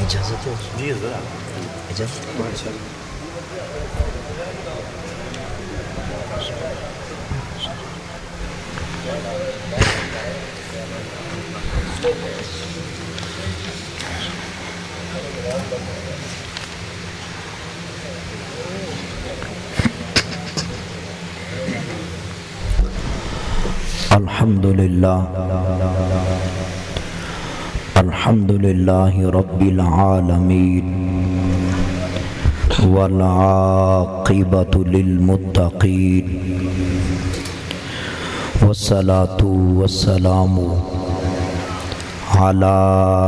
اجازت ہے جی ذرا اجازت ہے الحمد للہ رب العالمین والعاقبۃ للمتقین والصلاة والسلام علی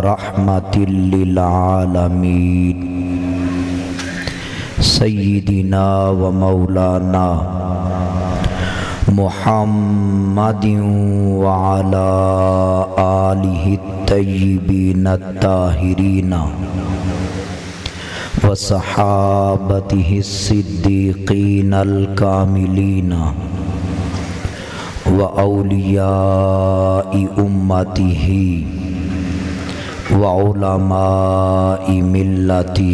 رحمت للعالمین سیدنا و مولانا محمد وعلى آلہ الطیبین الطاہرین وصحابتہ الصدیقین الکاملین وأولیاء امتہ وعلماء ملتہ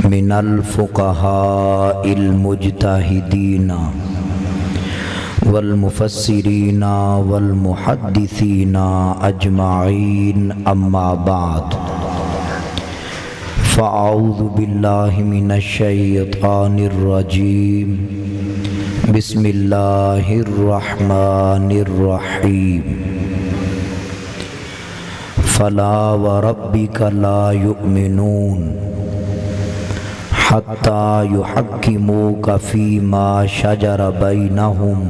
من الفقهاء المجتہدین والمفسرین والمحدثین اجمعین اما بعد فاعوذ باللہ من الشیطان الرجیم بسم اللہ الرحمن الرحیم فلا وربک لا یؤمنون حتی یحکموک فیما شجر بینہم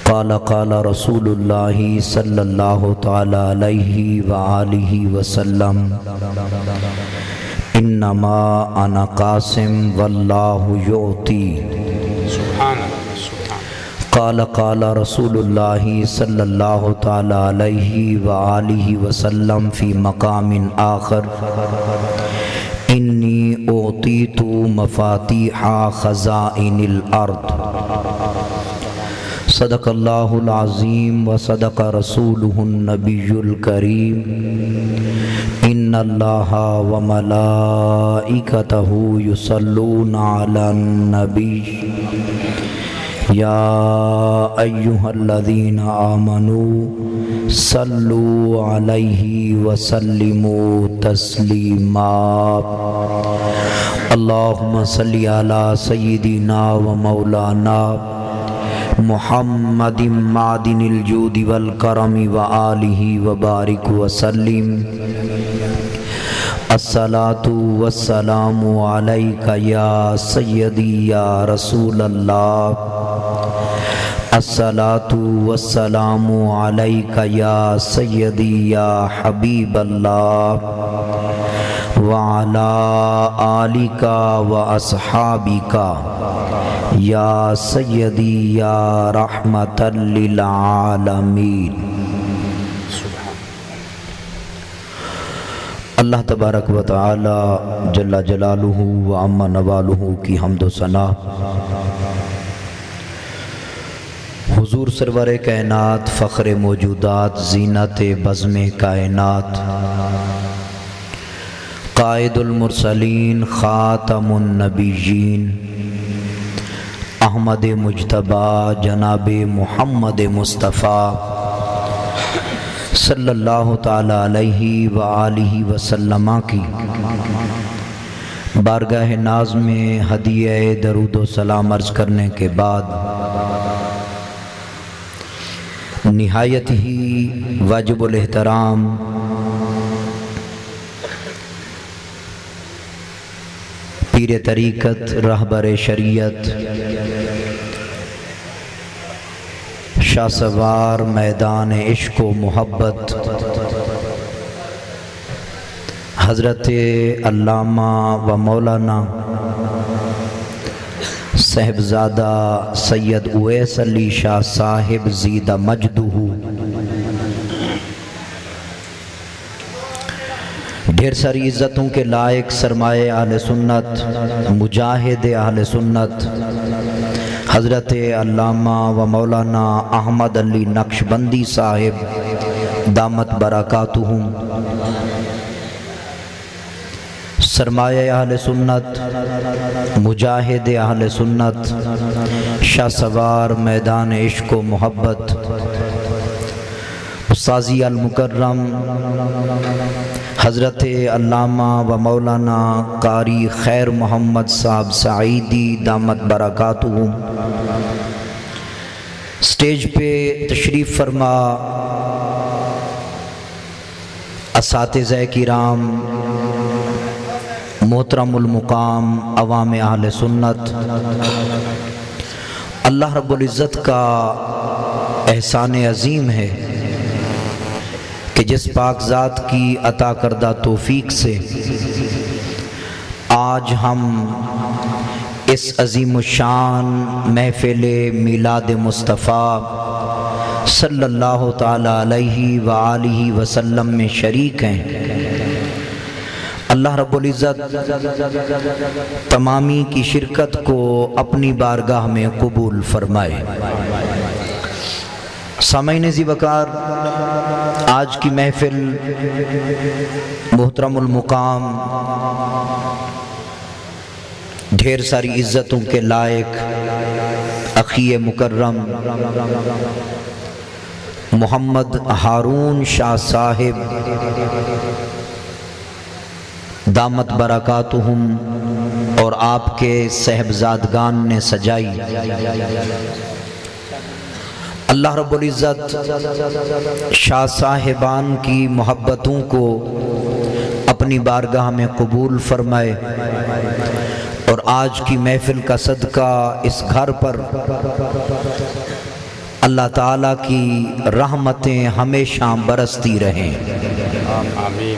قال رسول اللہ صلی اللہ تعالی علیہ وآلہ وسلم انما انا قاسم واللہ یعطی قال رسول اللہ صلی اللہ تعالی علیہ وآلہ وسلم فی مقام آخر انی اعطیت مفاتیح خزائن الارض صدق اللہ العظیم وصدق رسولہ النبی الکریم ان اللہ وملائکتہ یصلون علی النبی یا ایہا الذین آمنوا صلوا علیہ وسلموا تسلیما اللہم صلی علی سیدنا و مولانا محمد معدن الجود والکرم وآلہ وبارک وسلم الصلاة والسلام علیک یا سیدی یا رسول اللہ الصلاة والسلام علیک یا سیدی یا حبیب اللہ وعلی آلک واصحابک یا سیدی یا رحمت للعالمین۔ اللہ تبارک و تعالی جل جلالہ و عم نوالہ کی حمد و ثنا حضور سرور کائنات فخر موجودات زینت بزم کائنات قائد المرسلین خاتم النبیین احمد مجتبی جناب محمد مصطفیٰ صلی اللہ تعالی علیہ وآلہ وسلم کی بارگاہ ناز میں ہدیہ درود و سلام عرض کرنے کے بعد نہایت ہی واجب الاحترام پیر طریقت رہبر شریعت شاہ سوار میدان عشق و محبت حضرت علامہ و مولانا صاحبزادہ سید اویس علی شاہ صاحب زیدہ مجدہ ڈھیر ساری عزتوں کے لائق سرمایہ اہل سنت مجاہد اہل سنت حضرت علامہ و مولانا احمد علی نقشبندی صاحب دامت برکاتہم، سرمایہ اہل سنت، مجاہد اہل سنت، شاہ سوار میدان عشق و محبت، استاذی المکرم حضرت علامہ و مولانا قاری خیر محمد صاحب سعیدی دامت برکاتہم، سٹیج پہ تشریف فرما اساتذہ کرام، محترم المقام عوام اہل سنت، اللہ رب العزت کا احسان عظیم ہے کہ جس پاک ذات کی عطا کردہ توفیق سے آج ہم اس عظیم الشان محفل میلاد مصطفیٰ صلی اللہ تعالی علیہ وآلہ وسلم میں شریک ہیں۔ اللہ رب العزت تمامی کی شرکت کو اپنی بارگاہ میں قبول فرمائے۔ سامعین ذی وقار، آج کی محفل محترم المقام ڈھیر ساری عزتوں کے لائق اخی مکرم محمد ہارون شاہ صاحب دامت برکاتہم اور آپ کے صاحبزادگان نے سجائی۔ اللہ رب العزت شاہ صاحبان کی محبتوں کو اپنی بارگاہ میں قبول فرمائے اور آج کی محفل کا صدقہ اس گھر پر اللہ تعالیٰ کی رحمتیں ہمیشہ برستی رہیں۔ آمین۔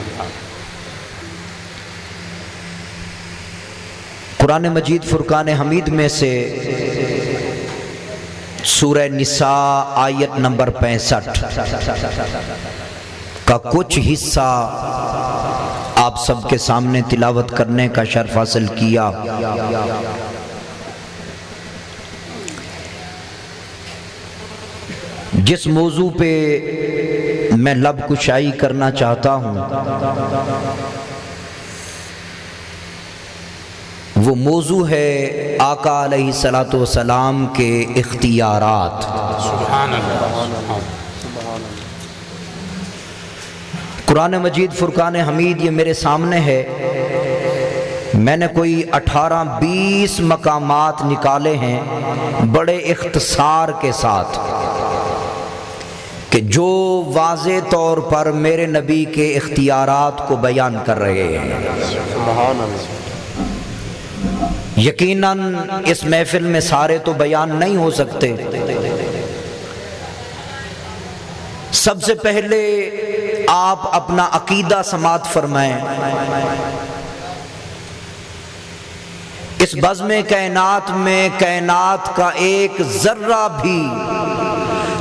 قرآن مجید فرقان حمید میں سے سورہ نساء آیت نمبر 65 کا کچھ حصہ آپ سب کے سامنے تلاوت کرنے کا شرف حاصل کیا۔ جس موضوع پہ میں لب کشائی کرنا چاہتا ہوں وہ موضوع ہے آقا علیہ السلام کے اختیارات۔ سبحان اللہ۔ قرآن مجید فرقان حمید یہ میرے سامنے ہے، میں نے کوئی 18-20 مقامات نکالے ہیں بڑے اختصار کے ساتھ کہ جو واضح طور پر میرے نبی کے اختیارات کو بیان کر رہے ہیں۔ سبحان اللہ۔ یقیناً اس محفل میں سارے تو بیان نہیں ہو سکتے۔ سب سے پہلے آپ اپنا عقیدہ سماعت فرمائیں۔ اس بزم کائنات میں کائنات کا ایک ذرہ بھی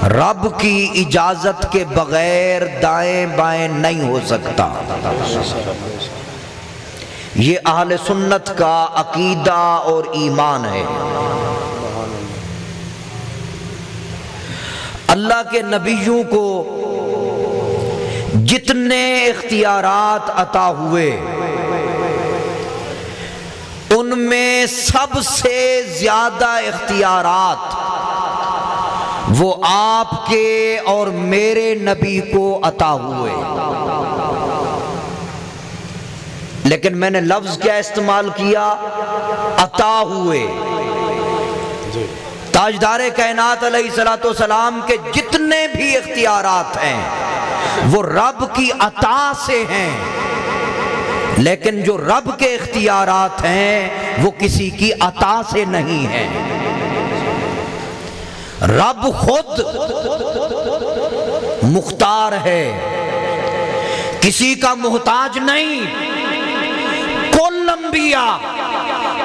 رب کی اجازت کے بغیر دائیں بائیں نہیں ہو سکتا۔ یہ اہل سنت کا عقیدہ اور ایمان ہے۔ اللہ کے نبیوں کو جتنے اختیارات عطا ہوئے ان میں سب سے زیادہ اختیارات وہ آپ کے اور میرے نبی کو عطا ہوئے، لیکن میں نے لفظ کیا استعمال کیا؟ عطا ہوئے۔ تاجدار کائنات علیہ السلام کے جتنے بھی اختیارات ہیں وہ رب کی عطا سے ہیں، لیکن جو رب کے اختیارات ہیں وہ کسی کی عطا سے نہیں ہیں۔ رب خود مختار ہے، کسی کا محتاج نہیں۔ کل انبیاء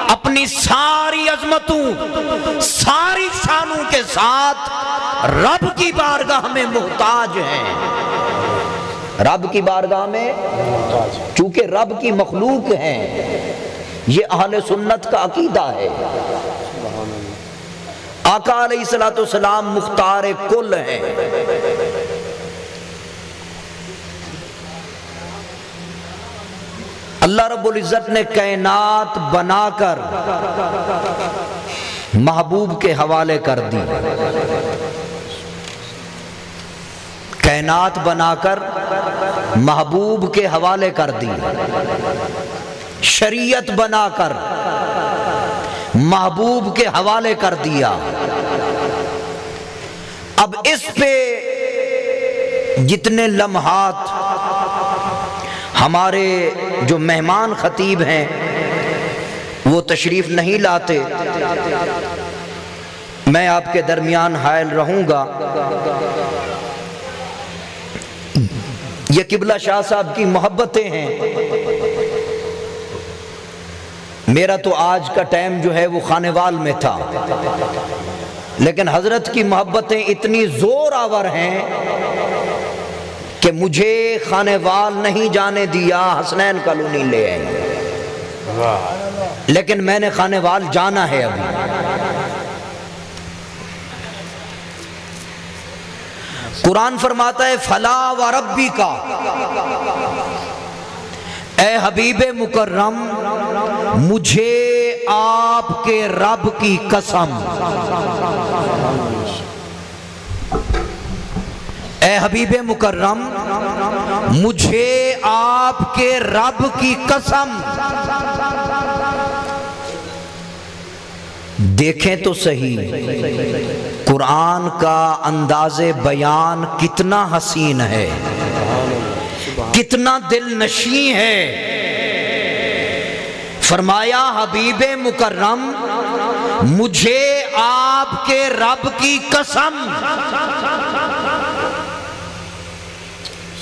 اپنی ساری عظمتوں ساری شانوں کے ساتھ رب کی بارگاہ میں محتاج ہیں۔ رب کی بارگاہ میں چونکہ رب کی مخلوق ہیں، یہ اہل سنت کا عقیدہ ہے۔ آقا علیہ السلام مختار کل ہیں۔ اللہ رب العزت نے کائنات بنا کر محبوب کے حوالے کر دی، کائنات بنا کر محبوب کے حوالے کر دی، شریعت بنا کر محبوب کے حوالے کر دیا۔ اب اس پہ جتنے لمحات ہمارے جو مہمان خطیب ہیں وہ تشریف نہیں لاتے، میں آپ کے درمیان حائل رہوں گا۔ یہ قبلہ شاہ صاحب کی محبتیں ہیں، میرا تو آج کا ٹائم جو ہے وہ خانوال میں تھا، لیکن حضرت کی محبتیں اتنی زور آور ہیں کہ مجھے خانوال نہیں جانے دیا، حسنین کالونی لے آئیں، لیکن میں نے خانوال جانا ہے ابھی۔ قرآن فرماتا ہے فلا وربک، اے حبیب مکرم مجھے آپ کے رب کی قسم، اے حبیب مکرم مجھے آپ کے رب کی قسم۔ دیکھیں تو صحیح قرآن کا انداز بیان کتنا حسین ہے، کتنا دل نشیں ہے۔ فرمایا حبیب مکرم مجھے آپ کے رب کی قسم۔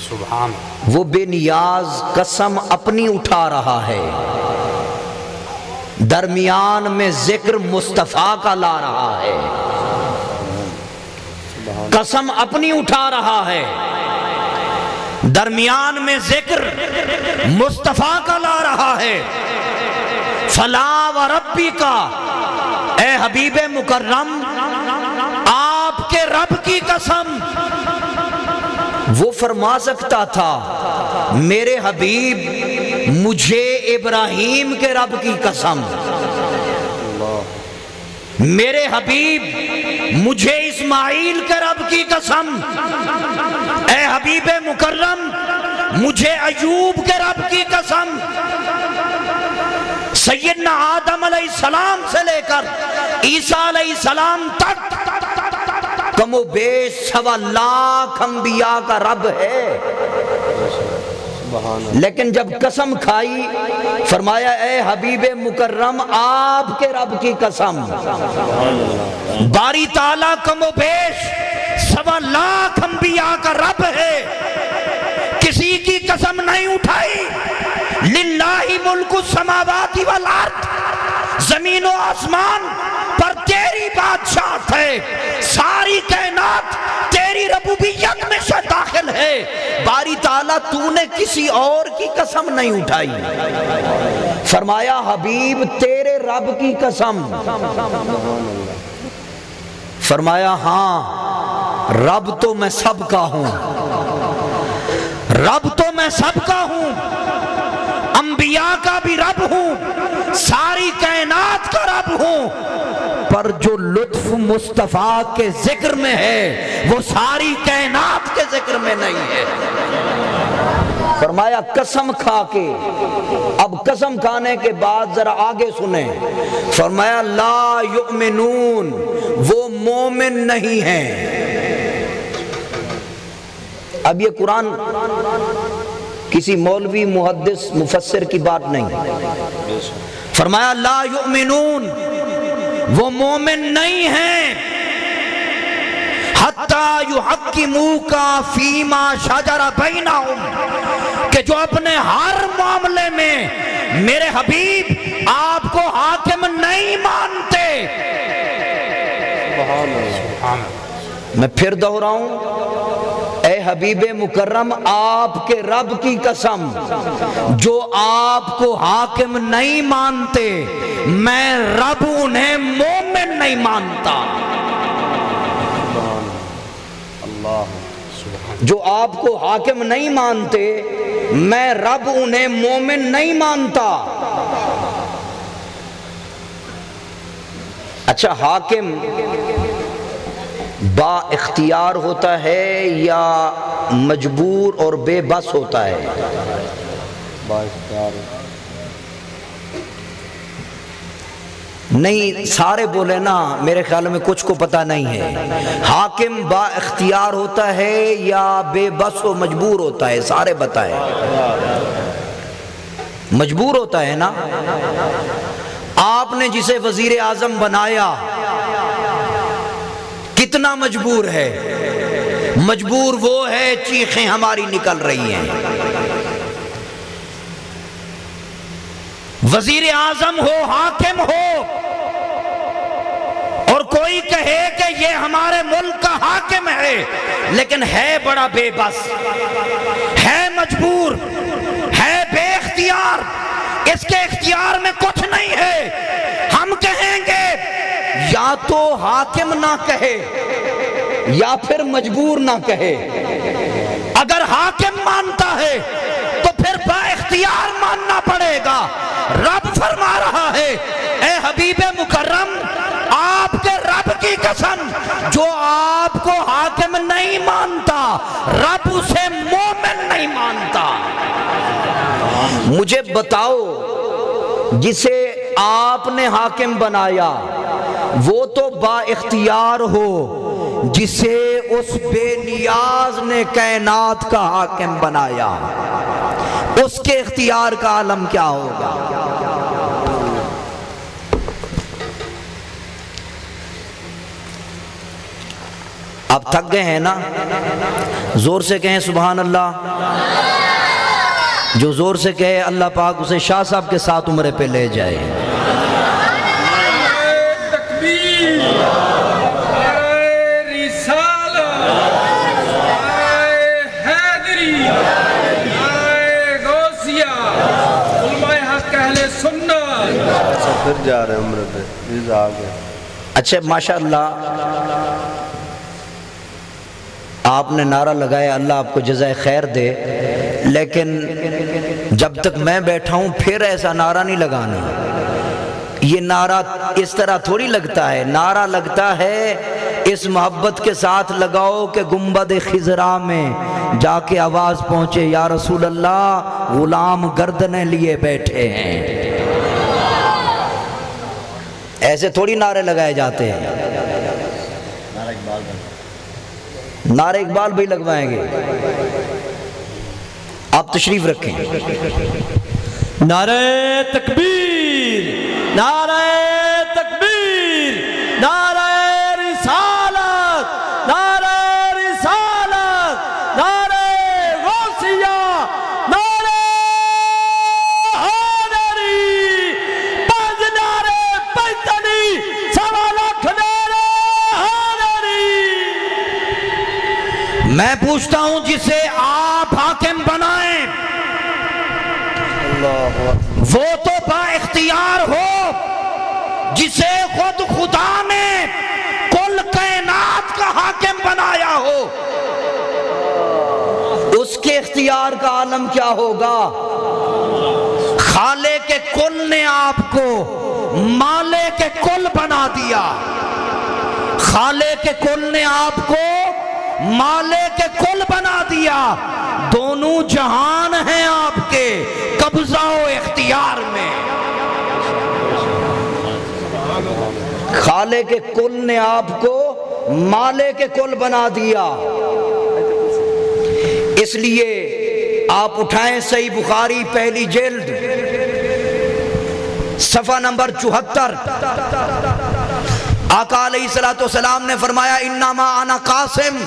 سبحان، وہ بے نیاز قسم اپنی اٹھا رہا ہے، درمیان میں ذکر مصطفیٰ کا لا رہا ہے، قسم اپنی اٹھا رہا ہے، درمیان میں ذکر مصطفیٰ کا لا رہا ہے۔ فلا وربک، اے حبیب مکرم آپ کے رب کی قسم۔ وہ فرما سکتا تھا میرے حبیب مجھے ابراہیم کے رب کی قسم، میرے حبیب مجھے اسماعیل کے رب کی قسم، اے حبیب مکرم مجھے ایوب کے رب کی قسم۔ سیدنا آدم علیہ السلام سے لے کر عیسیٰ علیہ السلام تک کم و بیش 1.25 لاکھ انبیاء کا رب ہے، لیکن جب قسم کھائی فرمایا اے حبیب مکرم آپ کے رب کی قسم۔ باری تعالیٰ کم و بیش 1.25 لاکھ انبیاء کا رب ہے، کسی کی قسم نہیں اٹھائی۔ للہ ملک السماوات والارض، زمین و آسمان پر تیری بادشاہت ہے، ساری کائنات تیری ربوبیت میں سے داخل ہے۔ باری تعالیٰ تو نے کسی اور کی قسم نہیں اٹھائی، فرمایا حبیب تیرے رب کی قسم۔ فرمایا ہاں رب تو میں سب کا ہوں، رب تو میں سب کا ہوں، انبیاء کا بھی رب ہوں، ساری کائنات کا رب ہوں، پر جو لطف مصطفیٰ کے ذکر میں ہے وہ ساری کائنات کے ذکر میں نہیں ہے۔ فرمایا قسم کھا کے، اب قسم کھانے کے بعد ذرا آگے سنیں، فرمایا لا یؤمنون، وہ مومن نہیں ہیں۔ اب یہ قرآن کسی مولوی محدث مفسر کی بات نہیں، فرمایا لا یؤمنون، وہ مومن نہیں ہیں، حتی یحکموک فیما شجر بینہم، کہ جو اپنے ہر معاملے میں میرے حبیب آپ کو حاکم نہیں مانتے۔ میں پھر دہراؤں، اے حبیب مکرم آپ کے رب کی قسم، جو آپ کو حاکم نہیں مانتے میں رب انہیں مومن نہیں مانتا۔ جو آپ کو حاکم نہیں مانتے میں رب انہیں مومن نہیں مانتا۔ اچھا، حاکم با اختیار ہوتا ہے یا مجبور اور بے بس ہوتا ہے؟ با اختیار۔ نہیں، سارے بولے نا، میرے خیال میں کچھ کو پتہ نہیں ہے۔ حاکم با اختیار ہوتا ہے یا بے بس و مجبور ہوتا ہے؟ سارے بتائیں۔ مجبور ہوتا ہے نا۔ آپ نے جسے وزیر اعظم بنایا کتنا مجبور ہے؟ مجبور وہ ہے، چیخیں ہماری نکل رہی ہیں۔ وزیر اعظم ہو، حاکم ہو، اور کوئی کہے کہ یہ ہمارے ملک کا حاکم ہے، لیکن ہے بڑا بے بس، ہے مجبور، ہے بے اختیار، اس کے اختیار میں کچھ نہیں ہے، ہم کہیں گے یا تو حاکم نہ کہے یا پھر مجبور نہ کہے۔ اگر حاکم مانتا ہے تو پھر با اختیار ماننا پڑے گا۔ رب فرما رہا ہے، اے حبیب مکرم، آپ کے رب کی قسم، جو آپ کو حاکم نہیں مانتا، رب اسے مومن نہیں مانتا۔ مجھے بتاؤ، جسے آپ نے حاکم بنایا وہ تو با اختیار ہو، جسے اس بے نیاز نے کائنات کا حاکم بنایا، اس کے اختیار کا عالم کیا ہوگا؟ اب تھک گئے ہیں نا؟ زور سے کہیں سبحان اللہ۔ جو زور سے کہے اللہ پاک اسے شاہ صاحب کے ساتھ عمرے پہ لے جائے۔ پھر جا رہے ہیں عمرے پہ، ویزا آ گیا۔ اچھا، ماشاءاللہ آپ نے نعرہ لگایا، اللہ آپ کو جزائے خیر دے، لیکن جب تک میں بیٹھا ہوں پھر ایسا نعرہ نہیں لگانا۔ یہ نعرہ اس طرح تھوڑی لگتا ہے، نعرہ لگتا ہے اس محبت کے ساتھ لگاؤ کہ گنبد خضرا میں جا کے آواز پہنچے، یا رسول اللہ غلام گردنیں لیے بیٹھے ہیں۔ ایسے تھوڑی نعرے لگائے جاتے ہیں۔ نعرہ اقبال بھی لگوائیں گے، آپ تشریف رکھیں۔ نعرہ تکبیر، نعرہ تکبیر، نعرہ رسالت، نعرہ رسالت، نعرہ غوثیہ، نعرہ حیدری، پانچ نعرے پیتنی، سوا لاکھ نعرہ حیدری۔ میں پوچھتا ہوں، جسے آپ حاکم بنائیں وہ تو با اختیار ہو، جسے خود خدا نے کل کائنات کا حاکم بنایا ہو، اس کے اختیار کا عالم کیا ہوگا؟ خالق کل نے آپ کو مالک کل بنا دیا، خالق کل نے آپ کو مالک کل بنا دیا، دونوں جہان ہیں آپ کے قبضہ و اختیار میں۔ خالق کل نے آپ کو مالک کل بنا دیا۔ اس لیے آپ اٹھائیں صحیح بخاری پہلی جلد صفحہ نمبر 74۔ آقا علیہ السلام نے فرمایا، انما انا قاسم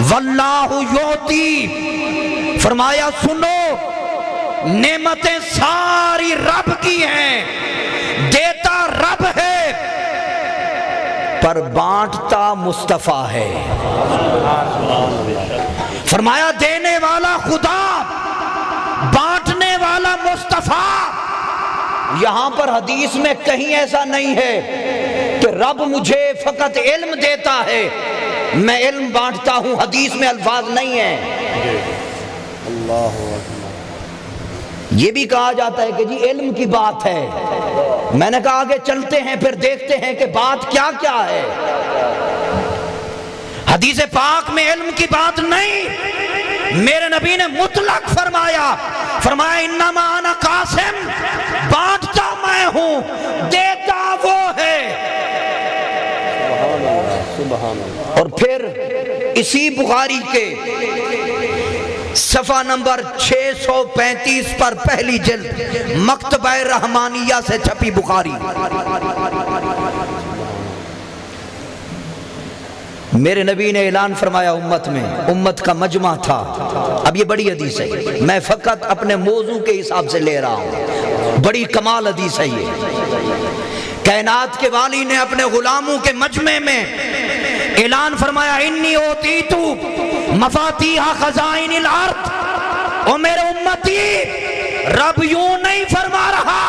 واللہ یعطی، فرمایا سنو، نعمتیں ساری رب کی ہیں، دیتا رب ہے پر بانٹتا مصطفیٰ ہے۔ فرمایا دینے والا خدا، بانٹنے والا مصطفیٰ۔ یہاں پر حدیث میں کہیں ایسا نہیں ہے کہ رب مجھے فقط علم دیتا ہے، میں علم بانٹتا ہوں، حدیث میں الفاظ نہیں ہیں۔ اللہ اکبر۔ یہ بھی کہا جاتا ہے کہ جی علم کی بات ہے۔ میں نے کہا آگے چلتے ہیں پھر دیکھتے ہیں کہ بات کیا کیا ہے۔ حدیث پاک میں علم کی بات نہیں، میرے نبی نے مطلق فرمایا انما انا قاسم، بانٹتا میں ہوں، دیتا وہ ہے۔ سبحان اللہ۔ اور پھر اسی بخاری کے صفحہ نمبر 635 پر پہلی جلد مکتبہ رحمانیہ سے چھپی بخاری، میرے نبی نے اعلان فرمایا امت میں، امت کا مجمع تھا۔ اب یہ بڑی حدیث ہے، میں فقط اپنے موضوع کے حساب سے لے رہا ہوں، بڑی کمال حدیث ہے یہ۔ کائنات کے والی نے اپنے غلاموں کے مجمع میں اعلان فرمایا انی اوتیتو مفاتیح خزائن الارض۔ او میرے امتی، رب یوں نہیں فرما رہا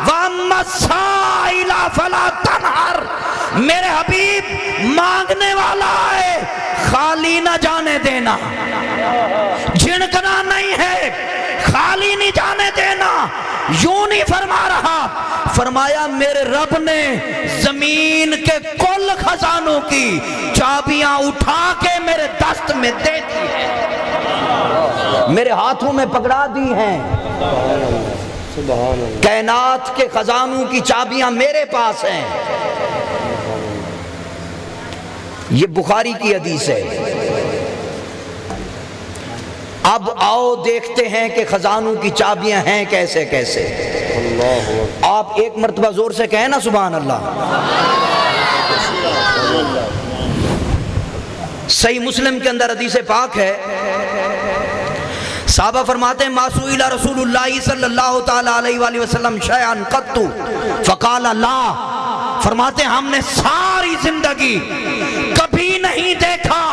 وَأَمَّا السَّائِلَ فَلَا تَنْهَرْ، میرے حبیب مانگنے والا ہے، خالی نہ جانے دینا، جھنکنا نہیں ہے، خالی نہیں جانے دینا۔ یوں نہیں فرما رہا، فرمایا میرے رب نے زمین کے کل خزانوں کی چابیاں اٹھا کے میرے دست میں دے دی ہیں، میرے ہاتھوں میں پکڑا دی ہیں۔ سبحان اللہ۔ کائنات کے خزانوں کی چابیاں میرے پاس ہیں۔ یہ بخاری کی حدیث ہے۔ اب آؤ دیکھتے ہیں کہ خزانوں کی چابیاں ہیں کیسے کیسے۔ آپ ایک مرتبہ زور سے کہیں نا سبحان اللہ۔ صحیح مسلم کے اندر حدیث پاک ہے، صحابہ فرماتے ہیں ما سئل رسول اللہ صلی اللہ تعالی علیہ وآلہ وسلم شیئا قط فقال لا، فرماتے ہیں ہم نے ساری زندگی کبھی نہیں دیکھا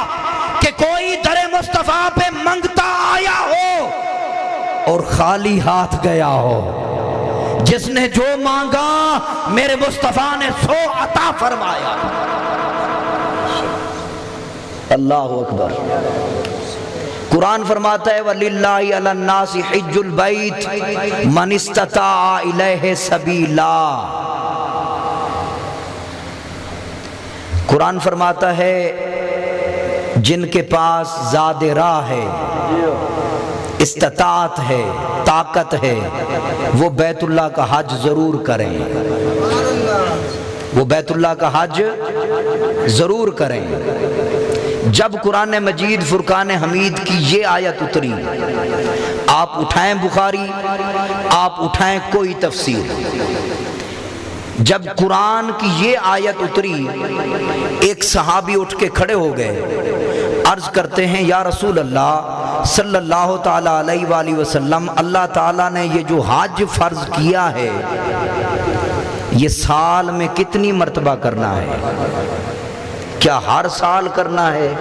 کہ کوئی در مصطفیٰ پہ منگتا آیا ہو اور خالی ہاتھ گیا ہو۔ جس نے جو مانگا میرے مصطفیٰ نے سو عطا فرمایا۔ اللہ اکبر۔ قرآن فرماتا ہے وَلِلَّهِ عَلَى النَّاسِ حِجُّ الْبَيْتِ مَنِ اسْتَطَاعَ إِلَيْهِ سَبِيلًا۔ قرآن فرماتا ہے جن کے پاس زاد راہ ہے، استطاعت ہے، طاقت ہے، وہ بیت اللہ کا حج ضرور کریں، وہ بیت اللہ کا حج ضرور کریں۔ جب قرآن مجید فرقان حمید کی یہ آیت اتری، آپ اٹھائیں بخاری، آپ اٹھائیں کوئی تفسیر، جب قرآن کی یہ آیت اتری ایک صحابی اٹھ کے کھڑے ہو گئے، عرض کرتے ہیں یا رسول اللہ صلی اللہ تعالی علیہ وآلہ وسلم، اللہ تعالیٰ نے یہ جو حج فرض کیا ہے یہ سال میں کتنی مرتبہ کرنا ہے؟ کیا ہر سال کرنا ہے؟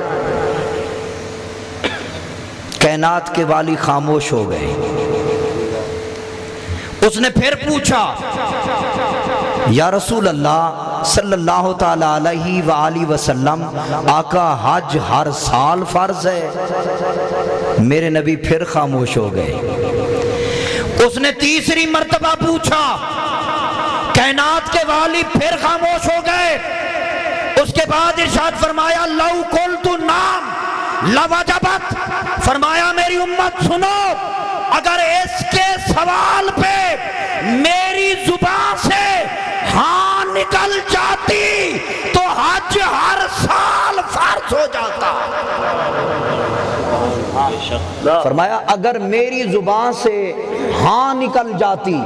کائنات کے والی خاموش ہو گئے۔ اس نے پھر پوچھا یا رسول اللہ صلی اللہ تعالی علیہ وآلہ وسلم، آقا حج ہر سال فرض ہے؟ میرے نبی پھر خاموش ہو گئے۔ اس نے تیسری مرتبہ پوچھا، کائنات کے والی پھر خاموش ہو گئے۔ اس کے بعد ارشاد فرمایا لو قلت نعم لوجبت، فرمایا میری امت سنو، اگر اس کے سوال پہ میری زبان سے ہاں نکل جاتی تو حج ہر سال فرض ہو جاتا۔ فرمایا اگر میری زبان سے ہاں نکل جاتی،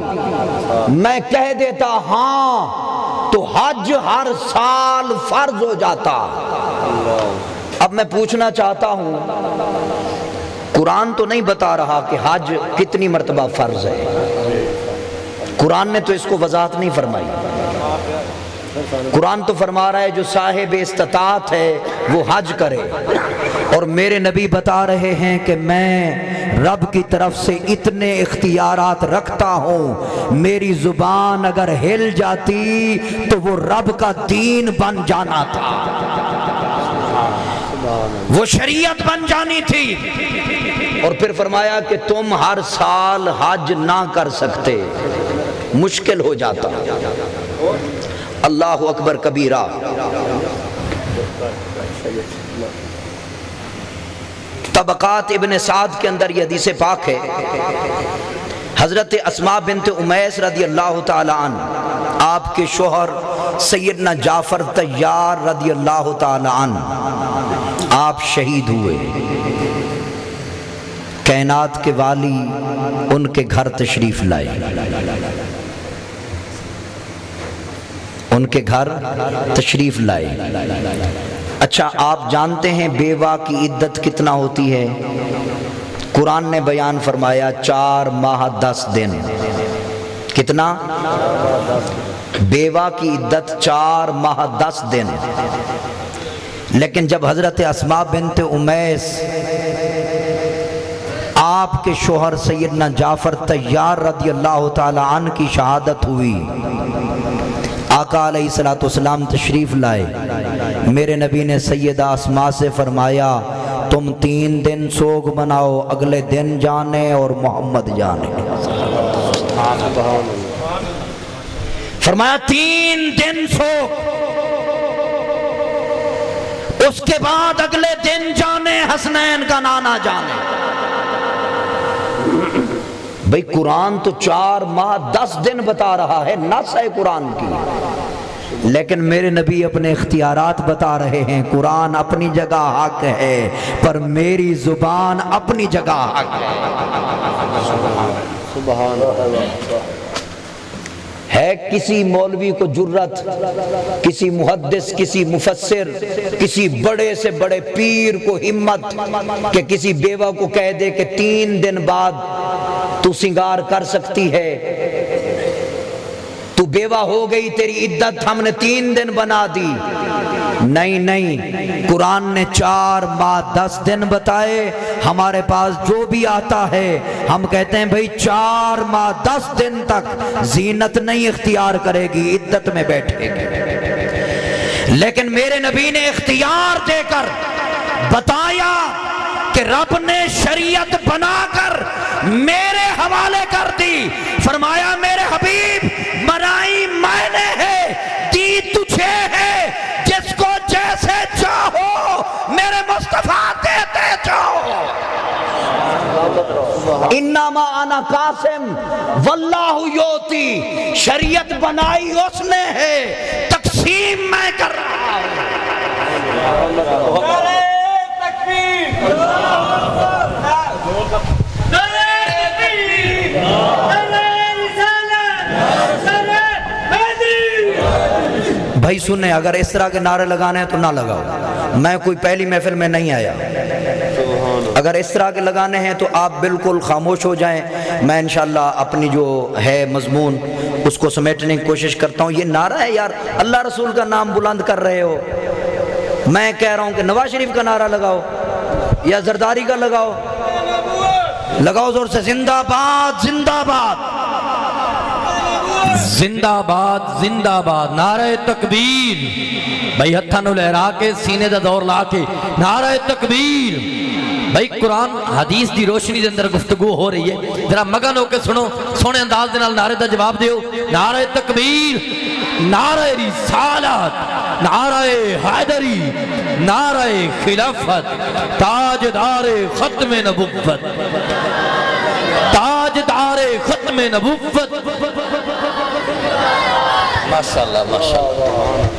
میں کہہ دیتا ہاں، تو حج ہر سال فرض ہو جاتا۔ اب میں پوچھنا چاہتا ہوں، قرآن تو نہیں بتا رہا کہ حج کتنی مرتبہ فرض ہے، قرآن نے تو اس کو وضاحت نہیں فرمائی۔ قرآن تو فرما رہا ہے جو صاحب استطاعت ہے وہ حج کرے، اور میرے نبی بتا رہے ہیں کہ میں رب کی طرف سے اتنے اختیارات رکھتا ہوں، میری زبان اگر ہل جاتی تو وہ رب کا دین بن جانا تھا، وہ شریعت بن جانی تھی۔ اور پھر فرمایا کہ تم ہر سال حج نہ کر سکتے، مشکل ہو جاتا۔ اللہ اکبر کبیرہ۔ طبقات ابن سعد کے اندر یہ حدیث پاک ہے، حضرت اسماء بنت امیس رضی اللہ تعالی عنہ، آپ کے شوہر سیدنا جعفر طیار رضی اللہ تعالی عنہ، آپ شہید ہوئے۔ کائنات کے والی ان کے گھر تشریف لائے، ان کے گھر تشریف لائے۔ اچھا آپ جانتے ہیں بیوہ کی عدت کتنا ہوتی ہے؟ قرآن نے بیان فرمایا 4 ماہ 10 دن۔ کتنا؟ بیوہ کی عدت 4 ماہ 10 دن۔ لیکن جب حضرت اسماء بنت امیس آپ کے شوہر سیدنا جعفر طیار رضی اللہ تعالی عنہ کی شہادت ہوئی، آقا علیہ السلام تشریف لائے، میرے نبی نے سیدہ اسماء سے فرمایا تم 3 دن سوگ مناؤ، اگلے دن جانے اور محمد جانے۔ فرمایا 3 دن سوگ، اس کے بعد اگلے دن جانے، حسنین کا نانا جانے۔ بھئی قرآن تو 4 ماہ 10 دن بتا رہا ہے، نص ہے قرآن کی، لیکن میرے نبی اپنے اختیارات بتا رہے ہیں۔ قرآن اپنی جگہ حق ہے، پر میری زبان اپنی جگہ حق ہے۔ سبحان اللہ۔ ہے کسی مولوی کو جرت، کسی محدث، کسی مفسر، کسی بڑے سے بڑے پیر کو ہمت کہ کسی بیوہ کو کہہ دے کہ 3 دن بعد تو سنگار کر سکتی ہے، تو بیوہ ہو گئی، تیری عدت ہم نے 3 دن بنا دی؟ نہیں نہیں، قرآن نے 4 ماہ 10 دن بتائے۔ ہمارے پاس جو بھی آتا ہے ہم کہتے ہیں بھئی 4 ماہ 10 دن تک زینت نہیں اختیار کرے گی، عدت میں بیٹھے گی۔ لیکن میرے نبی نے اختیار دے کر بتایا کہ رب نے شریعت بنا کر میرے حوالے کر دی۔ فرمایا میرے حبیب بنائی میں نے ہے، دی تجھے ہے، جس کو جیسے چاہو میرے مصطفیٰ دیتے جاؤ۔ انما انا قاسم واللہ یوتی، شریعت بنائی اس نے ہے، تقسیم میں کر رہا ہوں۔ بھائی سنیں، اگر اس طرح کے نعرے لگانے ہیں تو نہ لگاؤ، میں کوئی پہلی محفل میں نہیں آیا۔ اگر اس طرح کے لگانے ہیں تو آپ بالکل خاموش ہو جائیں، میں انشاءاللہ اپنی جو ہے مضمون اس کو سمیٹنے کی کوشش کرتا ہوں۔ یہ نعرہ ہے یار، اللہ رسول کا نام بلند کر رہے ہو، میں کہہ رہا ہوں کہ نواز شریف کا نعرہ لگاؤ یا زرداری کا لگاؤ، لگاؤ زور سے، زندہ باد زندہ باد، زندہ باد زندہ باد، نعرہ تکبیر۔ بھائی ہتھاں نو لہرا کے سینے دا دور لا کے نعرہ تکبیر۔ بھائی قرآن حدیث دی روشنی دے اندر گفتگو ہو رہی ہے، ذرا مگن ہو کے سنو، سونے انداز دے نال نعرے دا جواب دیو۔ نعرہ تکبیر، نعرہ رسالت، نعرہ حیدری، نعرہ خلافت، تاجدار ختم نبوت، تاجدار ختم نبوت۔ ماشاءاللہ ماشاءاللہ۔